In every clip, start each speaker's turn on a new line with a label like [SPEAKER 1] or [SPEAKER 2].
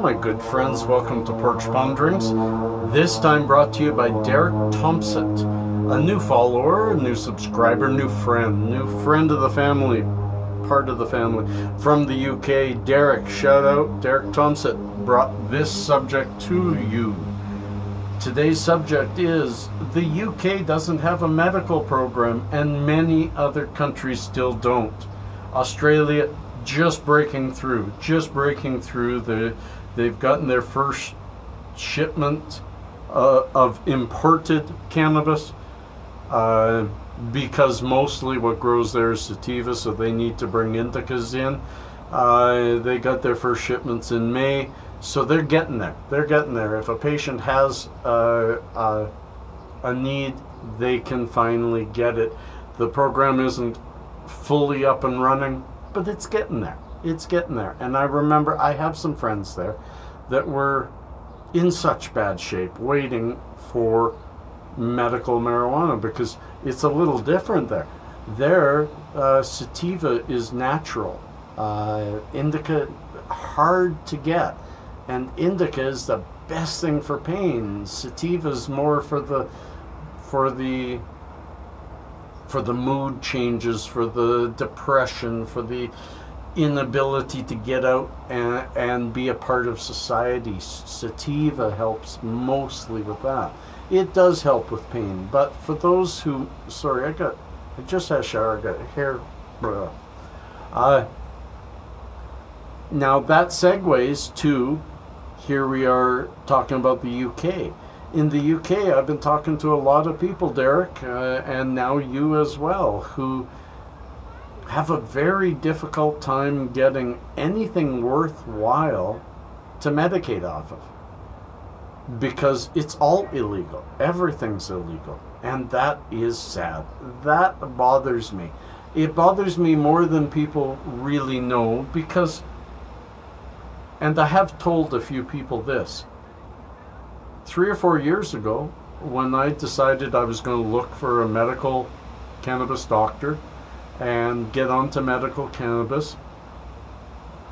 [SPEAKER 1] my good friends. Welcome to Porch Ponderings. This time brought to you by Derek Thompsett, a new follower, a new subscriber, new friend of the family, part of the family from the UK. Derek, shout out. Derek Thompsett brought this subject to you. Today's subject is the UK doesn't have a medical program, and many other countries still don't. Australia just breaking through. They've gotten their first shipment of imported cannabis because mostly what grows there is sativa, so they need to bring indicas in. They got their first shipments in May, so they're getting there. If a patient has a need, they can finally get it. The program isn't fully up and running, but it's getting there. And I remember I have some friends there that were in such bad shape waiting for medical marijuana because it's a little different there. There, sativa is natural. Indica, hard to get. And indica is the best thing for pain. Sativa is more for the mood changes, for the depression, for the inability to get out and be a part of society. Sativa helps mostly with that. It does help with pain, but for those who, sorry, I just had a shower, I got hair. Now that segues to, here we are talking about the UK. In the UK, I've been talking to a lot of people, Derek, and now you as well, who have a very difficult time getting anything worthwhile to medicate off of. Because it's all illegal. Everything's illegal. And that is sad. That bothers me. It bothers me more than people really know because, and I have told a few people this, 3 or 4 years ago, when I decided I was going to look for a medical cannabis doctor and get onto medical cannabis,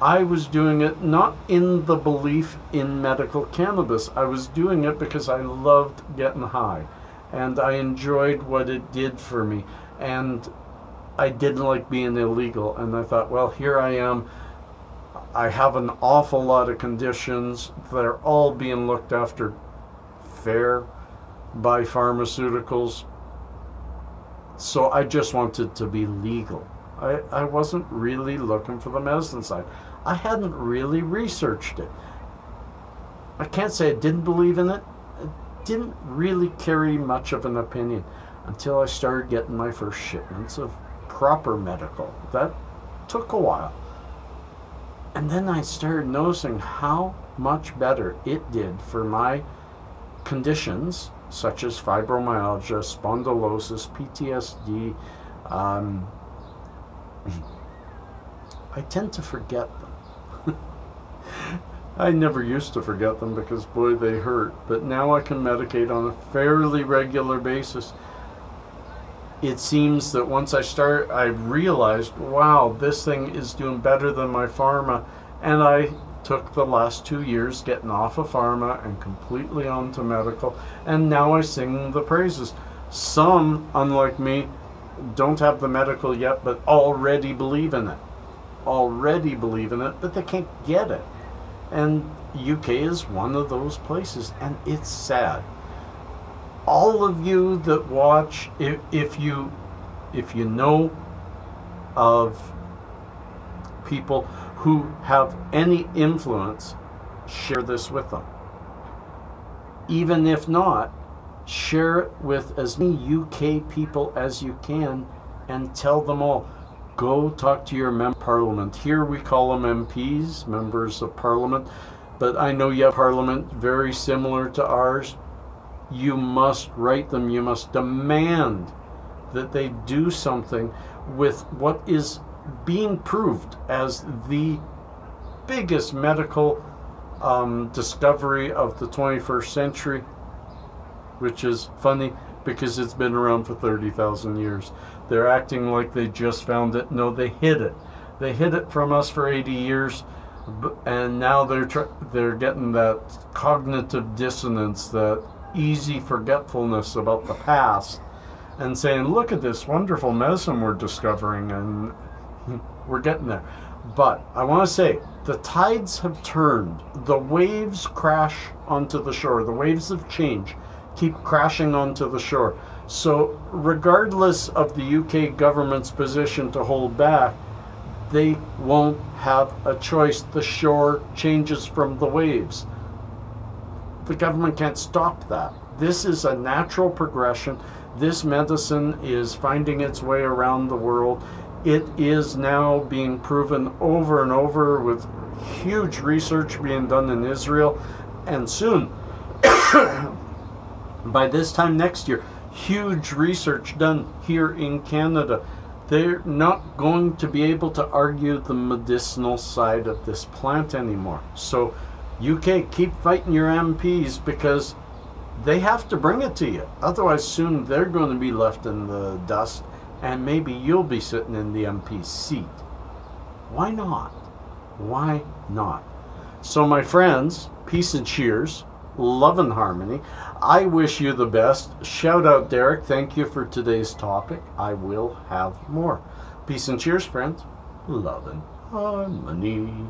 [SPEAKER 1] I was doing it not in the belief in medical cannabis. I was doing it because I loved getting high and I enjoyed what it did for me, and I didn't like being illegal. And I thought, well, here I am. I have an awful lot of conditions. They're all being looked after fair by pharmaceuticals, so I just wanted to be legal. I wasn't really looking for the medicine side. I hadn't really researched it. I can't say I didn't believe in it. I didn't really carry much of an opinion until I started getting my first shipments of proper medical. That took a while. And then I started noticing how much better it did for my conditions such as fibromyalgia, spondylosis, PTSD. I tend to forget them. I never used to forget them because, boy, they hurt. But now I can medicate on a fairly regular basis. It seems that once I realized, wow, this thing is doing better than my pharma. And I took the last 2 years getting off of pharma and completely onto medical, and now I sing the praises. Some, unlike me, don't have the medical yet, but already believe in it, but they can't get it. And UK is one of those places, and it's sad. All of you that watch, if you know of people who have any influence, share this with them. Even if not, share it with as many UK people as you can and tell them all. Go talk to your member of parliament. Here we call them MPs, members of parliament, but I know you have parliament very similar to ours. You must write them. You must demand that they do something with what is being proved as the biggest medical discovery of the 21st century, which is funny because it's been around for 30,000 years. They're acting like they just found it. No, they hid it. They hid it from us for 80 years. And now they're getting that cognitive dissonance, that easy forgetfulness about the past, and saying, look at this wonderful medicine we're discovering, and we're getting there. But I want to say, the tides have turned. The waves crash onto the shore. The waves of change keep crashing onto the shore. So regardless of the UK government's position to hold back, they won't have a choice. The shore changes from the waves. The government can't stop that. This is a natural progression. This medicine is finding its way around the world. It is now being proven over and over, with huge research being done in Israel. And soon, by this time next year, huge research done here in Canada. They're not going to be able to argue the medicinal side of this plant anymore. So UK, keep fighting your MPs, because they have to bring it to you. Otherwise, soon they're going to be left in the dust, and maybe you'll be sitting in the MP seat. Why not? Why not? So my friends, peace and cheers, love and harmony. I wish you the best. Shout out, Derek. Thank you for today's topic. I will have more. Peace and cheers, friends. Love and harmony.